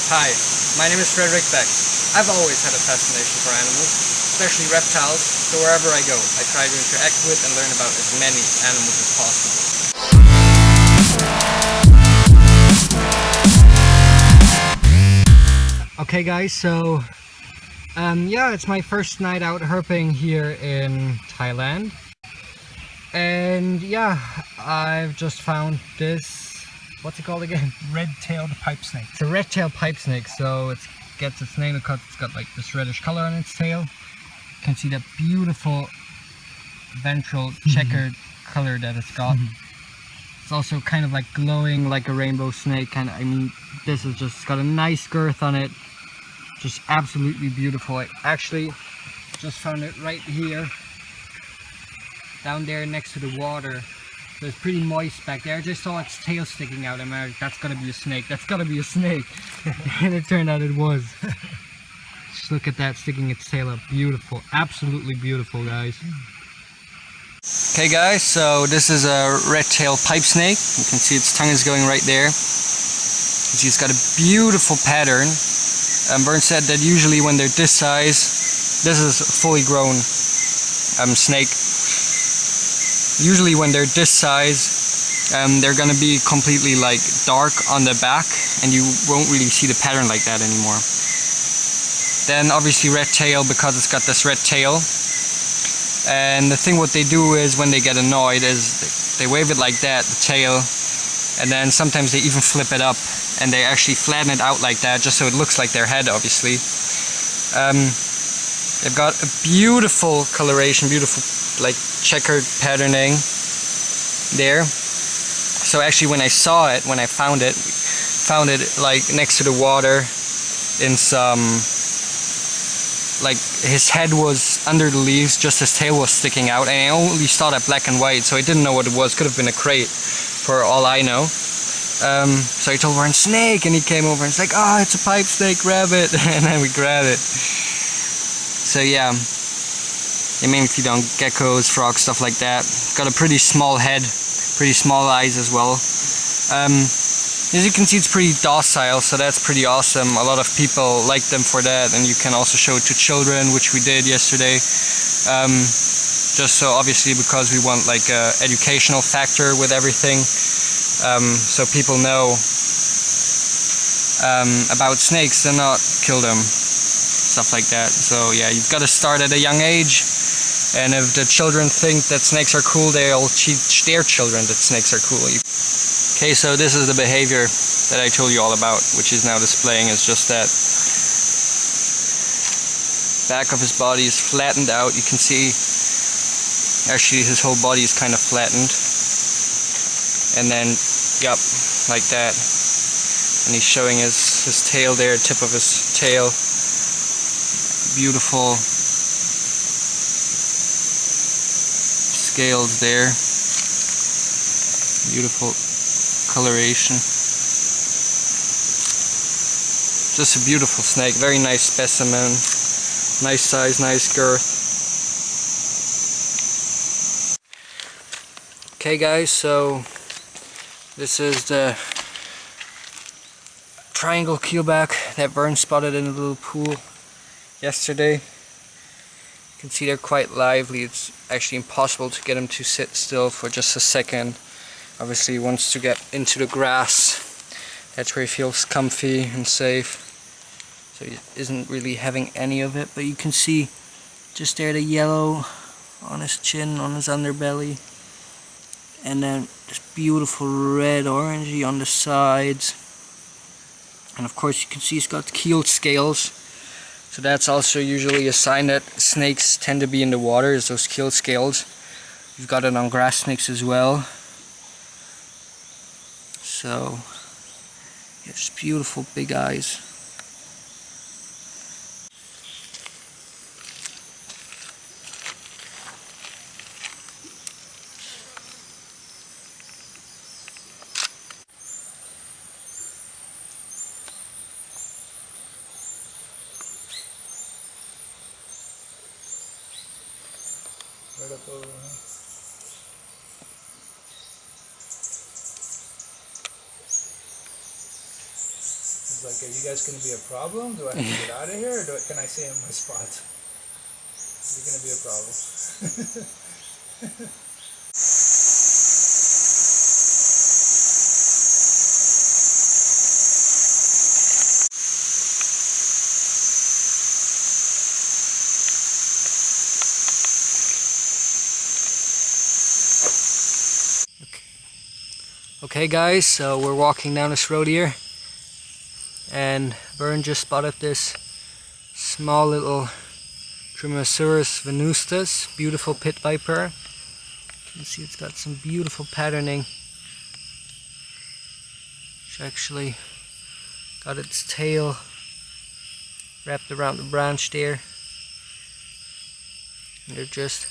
Hi, my name is Beck. I've always had a fascination for animals, especially reptiles, so wherever I go, I try to interact with and learn about as many animals as possible. Okay guys, so yeah, it's my first night out herping here in Thailand. And yeah, I've just found this, what's it called again? Red-tailed pipe snake. It's a red-tailed pipe snake, so it gets its name because it's got like this reddish color on its tail. You can see that beautiful ventral checkered color that it's got. It's also kind of like glowing like a rainbow snake, and I mean, this is just got a nice girth on it. Just absolutely beautiful. I actually just found it right here, down there next to the water. So it's pretty moist back there. I just saw its tail sticking out. I'm like, that's gotta be a snake. That's gotta be a snake. And it turned out it was. Just look at that, sticking its tail up. Beautiful. Absolutely beautiful, guys. Okay guys, so this is a red-tailed pipe snake. You can see its tongue is going right there. It's got a beautiful pattern. Vern said that usually when they're this size, this is a fully grown snake. Usually when they're this size, they're gonna be completely like dark on the back, and you won't really see the pattern like that anymore. Then obviously red tail, because it's got this red tail. And the thing what they do is when they get annoyed is they wave it like that, the tail, and then sometimes they even flip it up and they actually flatten it out like that just so it looks like their head, obviously. They've got a beautiful coloration, beautiful like checkered patterning there. So actually when I saw it, when I found it like next to the water in some, like his head was under the leaves, just his tail was sticking out, and I only saw that black and white, so I didn't know what it was. Could have been a crate for all I know. So I told Vern, snake, and he came over and it's like, oh, it's a pipe snake, grab it. And then we grabbed it. So yeah, they mainly feed on geckos, frogs, stuff like that. Got a pretty small head, pretty small eyes as well. As you can see, it's pretty docile, so that's pretty awesome. A lot of people like them for that, and you can also show it to children, which we did yesterday. Just so obviously because we want like a educational factor with everything. So people know about snakes and not kill them, stuff like that. So yeah, you've got to start at a young age, and if the children think that snakes are cool, they'll teach their children that snakes are cool. Okay, so this is the behavior that I told you all about, which is now displaying. Is just that back of his body is flattened out. You can see actually his whole body is kind of flattened, and then yep, like that. And he's showing his tail there, tip of his tail. Beautiful scales there. Beautiful coloration. Just a beautiful snake, very nice specimen. Nice size, nice girth. Okay guys, so this is the triangle keelback that Vern spotted in a little pool yesterday. You can see they're quite lively. It's actually impossible to get him to sit still for just a second. Obviously he wants to get into the grass. That's where he feels comfy and safe. So he isn't really having any of it, but you can see just there the yellow on his chin, on his underbelly. And then this beautiful red orangey on the sides. And of course you can see he's got keeled scales. So that's also usually a sign that snakes tend to be in the water, is those keeled scales. You've got it on grass snakes as well. So, yeah, just beautiful big eyes. He's like, are you guys going to be a problem? Do I have to get out of here, or can I stay in my spot? You're going to be a problem. Okay guys, so we're walking down this road here, and Vern just spotted this small little Dromaeosaurus venustus, beautiful pit viper. You can see it's got some beautiful patterning. It's actually got its tail wrapped around the branch there. And they're just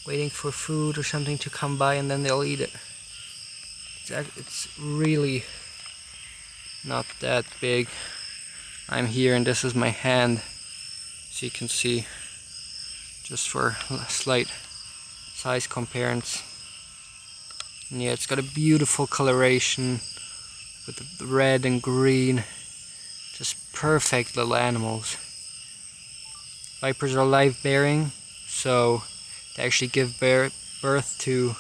waiting for food or something to come by, and then they'll eat it. It's really not that big. I'm here and this is my hand, so you can see, just for a slight size comparison. And yeah, it's got a beautiful coloration with the red and green, just perfect little animals. Vipers are live bearing, so they actually give birth to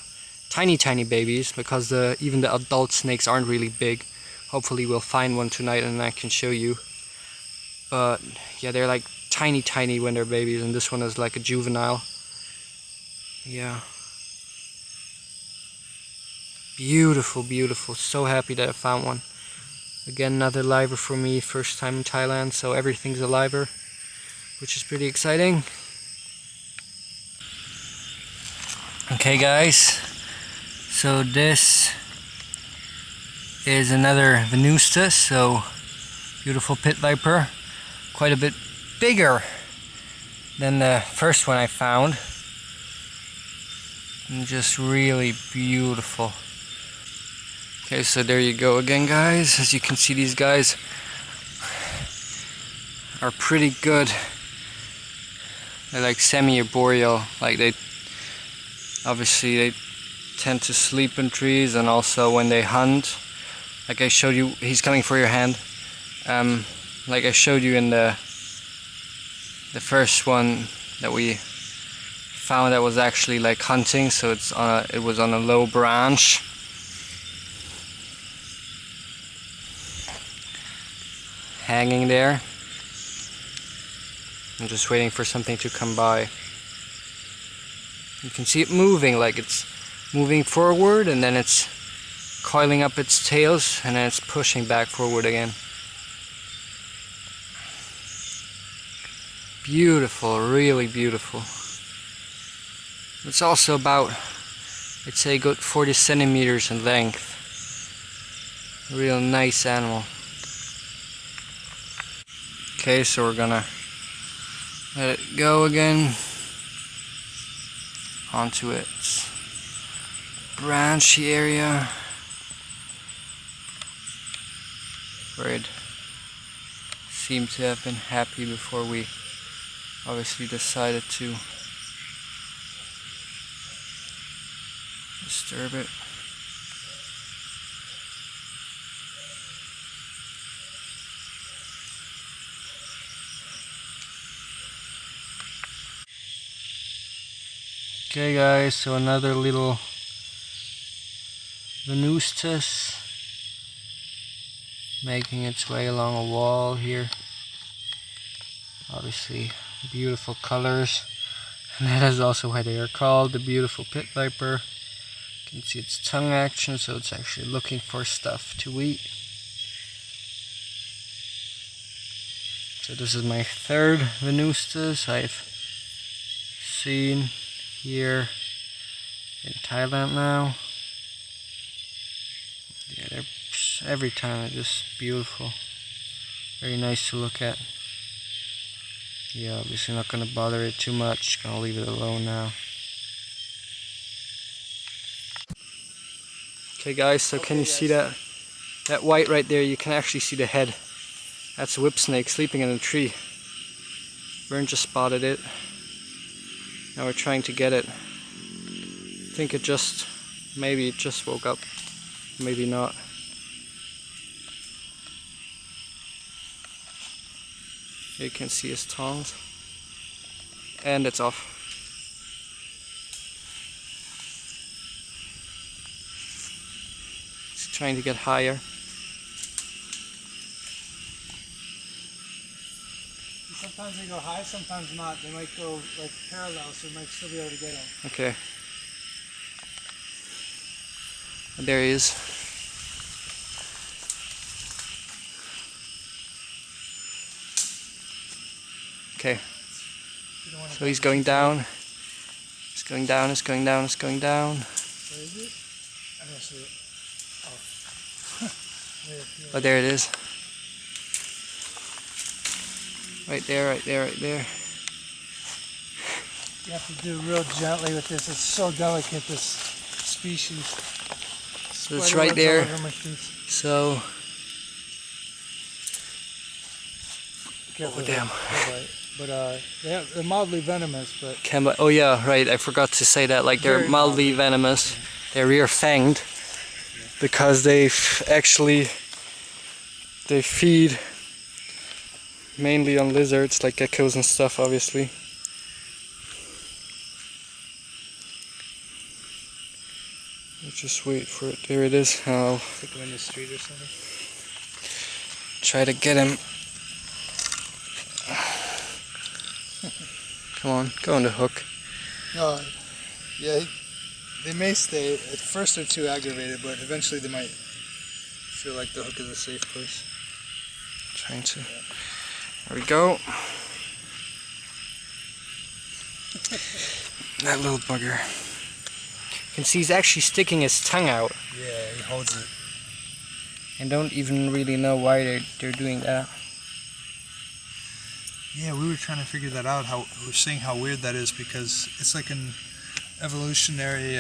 tiny babies, because even the adult snakes aren't really big. Hopefully we'll find one tonight and I can show you. But yeah, they're like tiny when they're babies, and this one is like a juvenile. Yeah. Beautiful. So happy that I found one. Again, another liver for me, first time in Thailand, so everything's a liver, which is pretty exciting. Okay guys, so this is another venustus, so beautiful pit viper, quite a bit bigger than the first one I found, and just really beautiful. Okay, so there you go again guys. As you can see, these guys are pretty good. They're like semi-arboreal, like they tend to sleep in trees, and also when they hunt, like I showed you, he's coming for your hand. Like I showed you in the first one that we found, that was actually like hunting, so it was on a low branch. Hanging there. I'm just waiting for something to come by. You can see it moving, like it's moving forward, and then it's coiling up its tails, and then it's pushing back forward again. Beautiful, really beautiful. It's also about, I'd say, a good 40 centimeters in length. Real nice animal. Okay, so we're gonna let it go again onto its branchy area where it seemed to have been happy before we obviously decided to disturb it. Okay guys, so another little venustus making its way along a wall here. Obviously beautiful colors, and that is also why they are called the beautiful pit viper. You can see its tongue action, so it's actually looking for stuff to eat. So this is my third venustus I've seen here in Thailand now. Yeah, every time they're just beautiful. Very nice to look at. Yeah, obviously not going to bother it too much. Gonna leave it alone now. Okay guys, so can you see that white right there? You can actually see the head. That's a whip snake sleeping in a tree. Vern just spotted it. Now we're trying to get it. I think maybe it just woke up. Maybe not. You can see his tongs. And it's off. He's trying to get higher. Sometimes they go high, sometimes not. They might go like parallel, so we might still be able to get them. Okay. There he is. Okay. So he's going down. It's going down, it's going down, it's going down. Where is it? I don't see it. Oh. Oh, there it is. Right there, right there, right there. You have to do real gently with this. It's so delicate, this species. So it's right there. So. Careful, Oh damn. But they're mildly venomous, but... Oh yeah, right, I forgot to say that, like they're mildly venomous. They're rear-fanged because they feed mainly on lizards, like geckos and stuff, obviously. Let's just wait for it. There it is. I'll take him in the street or something. Try to get him. Come on, go on the hook. No, yeah, they may stay. At first they're too aggravated, but eventually they might feel like the hook is a safe place. Trying to. There we go. That little bugger. You can see he's actually sticking his tongue out. Yeah, he holds it. And don't even really know why they're doing that. Yeah, we were trying to figure that out. We're seeing how weird that is, because it's like an evolutionary,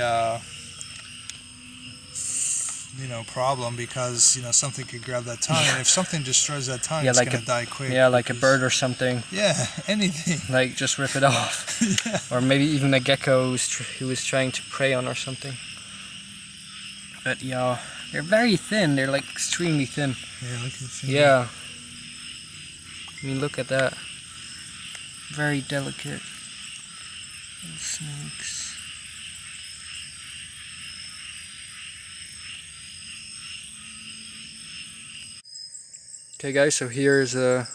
problem, because something could grab that tongue, and if something destroys that tongue, it's gonna die quick. Yeah, like a bird or something. Yeah, anything. Like just rip it off. Yeah. Or maybe even a gecko who was trying to prey on or something. But yeah, they're very thin. They're like extremely thin. Yeah, look at the thing. Yeah. I mean, look at that. Very delicate little snakes. Okay guys, so here's a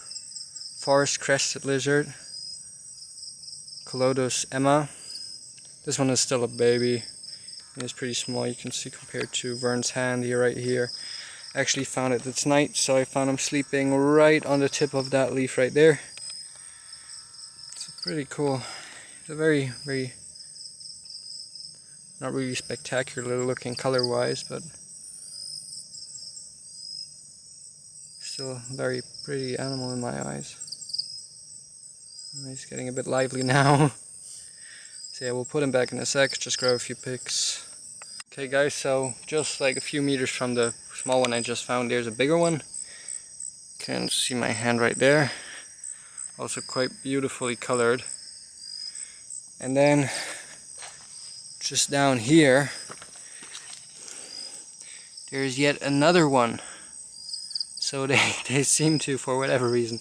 forest crested lizard, Colodus emma. This one is still a baby. It's pretty small, you can see, compared to Vern's hand here, right here. I actually found it this night, so I found him sleeping right on the tip of that leaf right there. It's pretty cool. It's a very, very, not really spectacular looking color-wise, but still a very pretty animal in my eyes. He's getting a bit lively now. So yeah, we'll put him back in a sec, just grab a few pics. Okay guys, so just like a few meters from the small one I just found, there's a bigger one. You can see my hand right there. Also quite beautifully colored. And then just down here, there's yet another one. So they seem to, for whatever reason,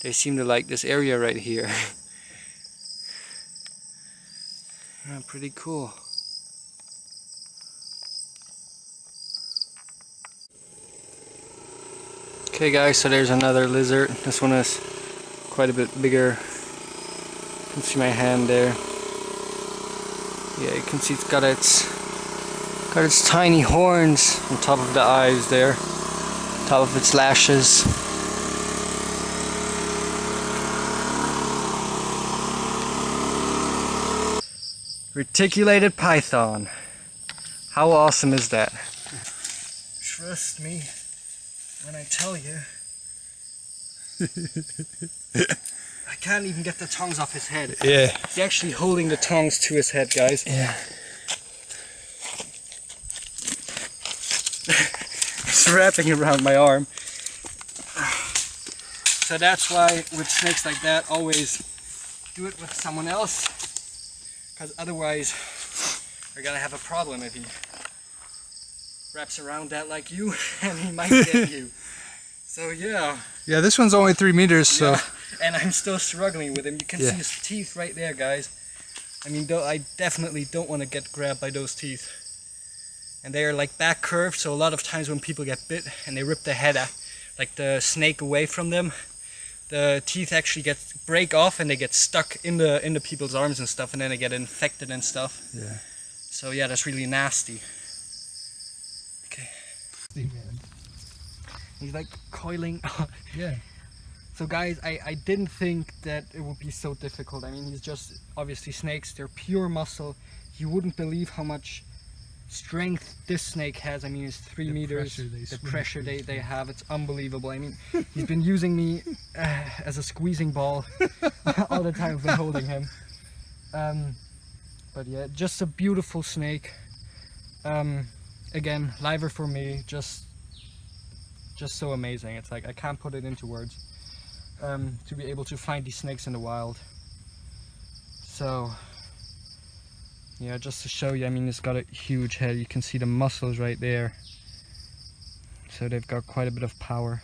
they seem to like this area right here. Yeah, pretty cool. Okay guys, so there's another lizard. This one is quite a bit bigger. You can see my hand there. Yeah, you can see it's got its tiny horns on top of the eyes there, top of its lashes. Reticulated python. How awesome is that? Trust me when I tell you. I can't even get the tongues off his head. Yeah. He's actually holding the tongues to his head, guys. Yeah. It's wrapping around my arm. So that's why with snakes like that, always do it with someone else. Because otherwise, you're gonna have a problem if he wraps around that like you, and he might get you. So yeah. Yeah, this one's only 3 meters, so. Yeah. and I'm still struggling with him. You can see his teeth right there, guys. I mean, I definitely don't want to get grabbed by those teeth. And they are like back curved, so a lot of times when people get bit and they rip the head, like the snake away from them, the teeth actually break off and they get stuck in the people's arms and stuff, and then they get infected and stuff. Yeah. So yeah, that's really nasty. Okay. He's like coiling. Yeah. So guys, I didn't think that it would be so difficult. I mean, he's just obviously snakes. They're pure muscle. You wouldn't believe how much strength this snake has. I mean, it's 3 meters. The pressure they have, it's unbelievable. I mean, he's been using me as a squeezing ball all the time I've been holding him. But yeah, just a beautiful snake. Again, liver for me, just so amazing. It's like I can't put it into words. To be able to find these snakes in the wild. So yeah, just to show you, I mean, it's got a huge head. You can see the muscles right there. So they've got quite a bit of power.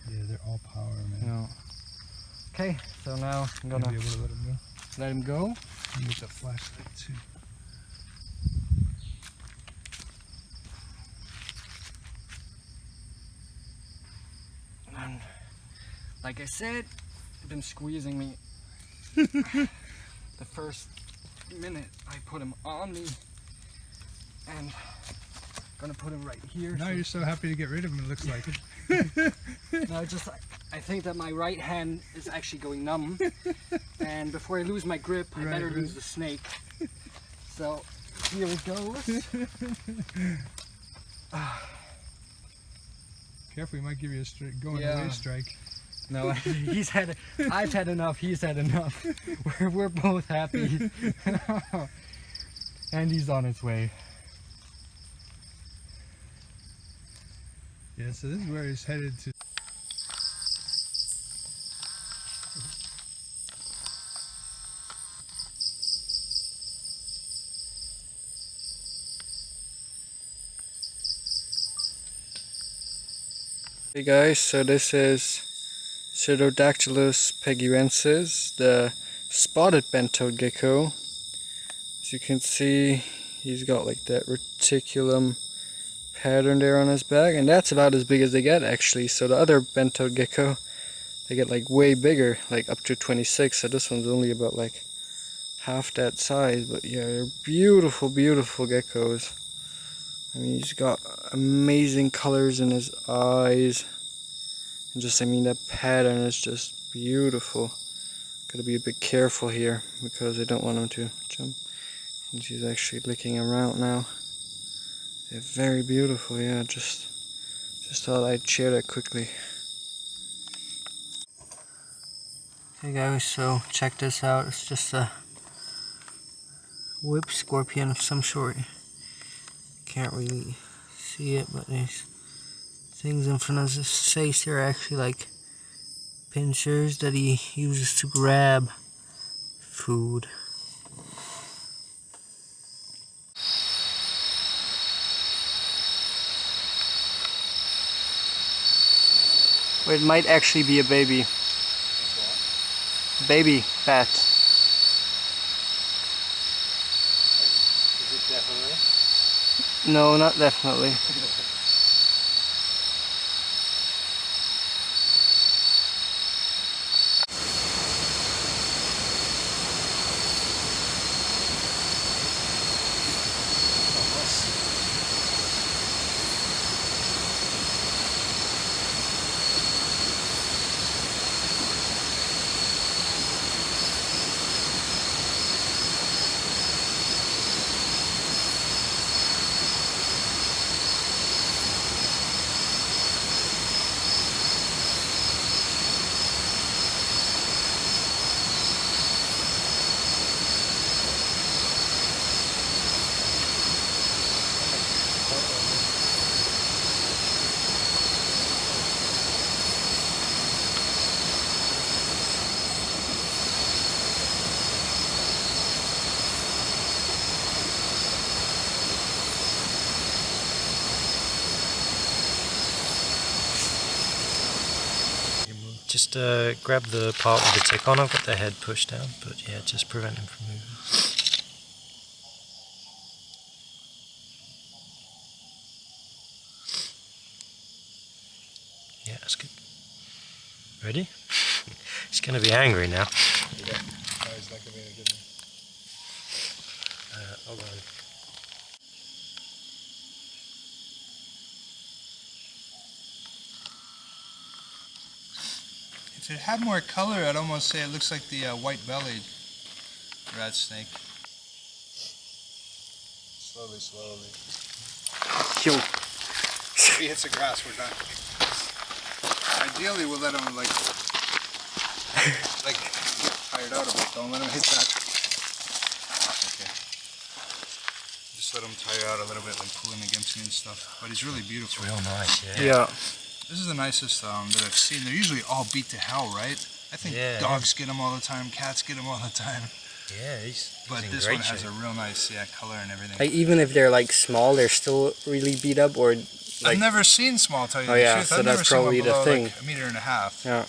Yeah, they're all power, man. Yeah. Okay, so now I'm gonna be able to let him go. Use the flashlight too. And like I said, they've been squeezing me. The first minute I put him on me, and I'm gonna put him right here. Now you're so happy to get rid of him, it looks like. No, I think that my right hand is actually going numb, and before I lose my grip, I better lose the snake. So here it goes. Careful, he might give you a going away strike. No, I've had enough, he's had enough. We're both happy. And he's on his way. Yeah, so this is where he's headed to. Hey guys, so this is Pseudodactylus peguensis, the spotted bent-toed gecko. As you can see, he's got like that reticulum pattern there on his back, and that's about as big as they get actually. So the other bent-toed gecko, they get like way bigger, like up to 26, so this one's only about like half that size. But yeah, they're beautiful, beautiful geckos. I mean, he's got amazing colors in his eyes. And just, I mean, that pattern is just beautiful. Gotta be a bit careful here because I don't want him to jump. And she's actually licking around now. They're very beautiful, yeah. Just thought I'd share that quickly. Hey guys, so check this out. It's just a whip scorpion of some sort. Can't really see it, but these things in front of his face here are actually like pincers that he uses to grab food. Or it might actually be a baby. Baby bat. Is it definitely? No, not definitely. Just grab the part with the tick on. I've got the head pushed down, but yeah, just prevent him from moving. Yeah, that's good. Ready? He's going to be angry now. Yeah. No, he's not going to be in a good mood. Hold on. If it had more color, I'd almost say it looks like the white-bellied rat snake. Slowly, slowly. If he hits the grass, we're done. Ideally, we'll let him like tired out a bit. Don't let him hit that. Okay. Just let him tire out a little bit, like pulling against me and stuff. But he's really beautiful. It's real nice, yeah. Yeah. This is the nicest that I've seen. They're usually all beat to hell, right? I think dogs get them all the time, cats get them all the time. Yeah, he's But in this great one has shape. a real nice color and everything. Like even if they're like small, they're still really beat up, or like... I've never seen small, tell you Oh the yeah, truth. so I've never that's seen one probably the below, thing. like, 1.5 meters. Yeah.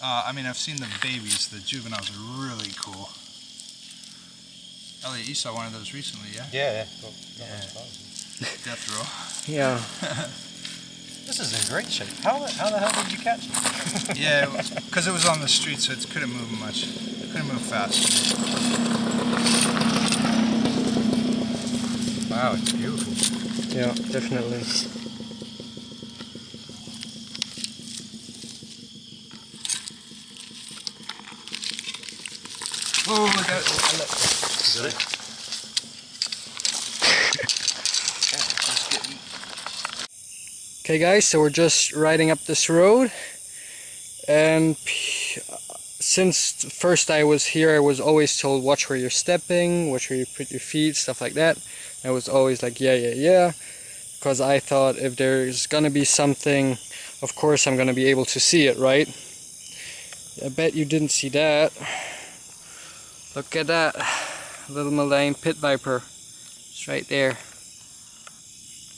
I mean, I've seen the babies, the juveniles are really cool. Elliot, you saw one of those recently, yeah? Yeah. Death row. Yeah. This is in great shape. How the hell did you catch it? Yeah, because it was on the street, so it couldn't move much. It couldn't move fast. Wow, it's beautiful. Yeah, definitely. Oh, look at it. Is that it? Okay guys, so we're just riding up this road, and since first I was here, I was always told watch where you're stepping, watch where you put your feet, stuff like that. I was always like yeah, because I thought if there's gonna be something, of course I'm gonna be able to see it, right? I bet you didn't see that. Look at that little Malayan pit viper. It's right there.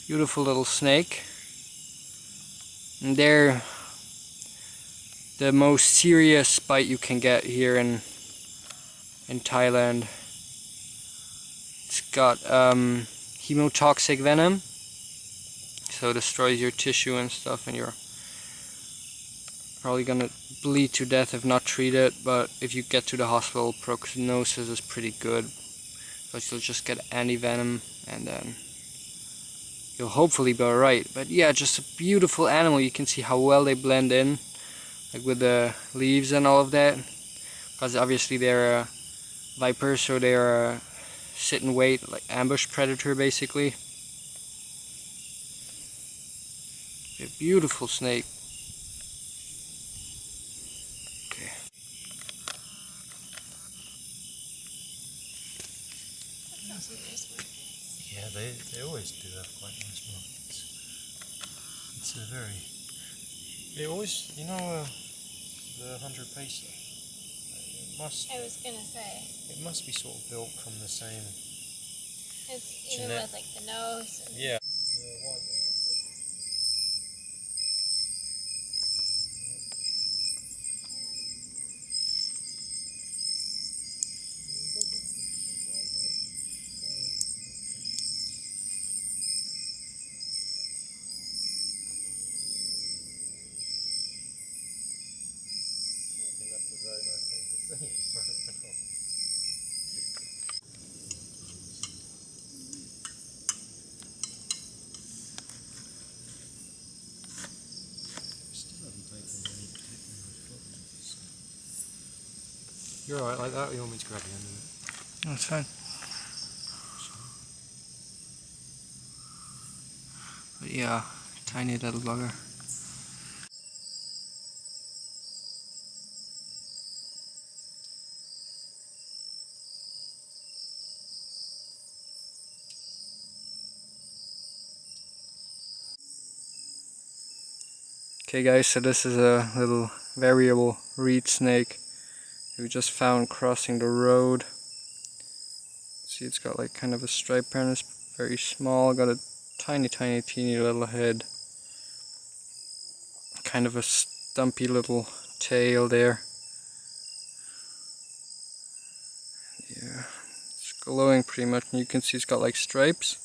Beautiful little snake. And they're the most serious bite you can get here in Thailand. It's got hemotoxic venom, so it destroys your tissue and stuff, and you're probably gonna bleed to death if not treated. But if you get to the hospital, prognosis is pretty good, because you'll just get anti-venom and then you'll hopefully be alright. But yeah, just a beautiful animal. You can see how well they blend in, like with the leaves and all of that, because obviously they're a viper, so they're a sit and wait, like ambush predator basically. A beautiful snake. Okay. Yeah, they always do have quite nice markings. It's a very... They always, you know, the 100 pacer. It must. I was gonna say. It must be sort of built from the same. It's even with like the nose. And Yeah. That's a very nice thing to see. Still haven't taken any particular photos. You're alright like that, or you want me to grab the end of it? That's fine. But yeah, tiny little bugger. Okay guys, so this is a little variable reed snake we just found crossing the road. See, it's got like kind of a stripe pattern. It's very small, got a teeny little head. Kind of a stumpy little tail there. Yeah, it's glowing pretty much, and you can see it's got like stripes,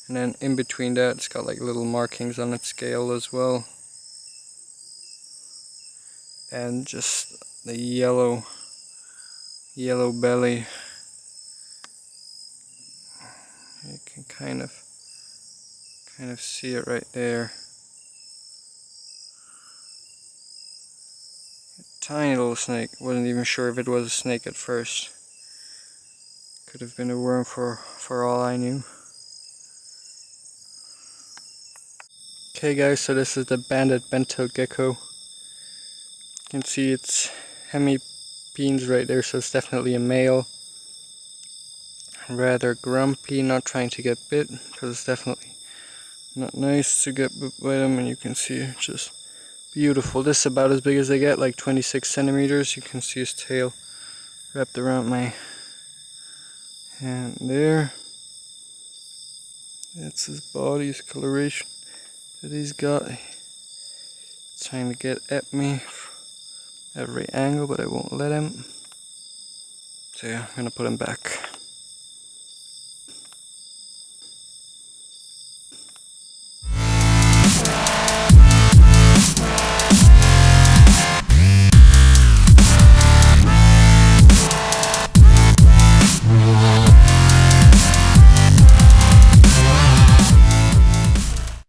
and then in between that it's got like little markings on its scale as well. And just the yellow belly. You can kind of see it right there. Tiny little snake. Wasn't even sure if it was a snake at first. Could have been a worm for all I knew. Okay guys, so this is the banded bento gecko. You can see its hemipenes right there, so it's definitely a male. Rather grumpy, not trying to get bit, because it's definitely not nice to get bit by them. And you can see it's just beautiful. This is about as big as they get, like 26 centimeters. You can see his tail wrapped around my hand there. That's his body, his coloration that he's got. He's trying to get at me every angle, but I won't let him. So yeah, I'm gonna put him back.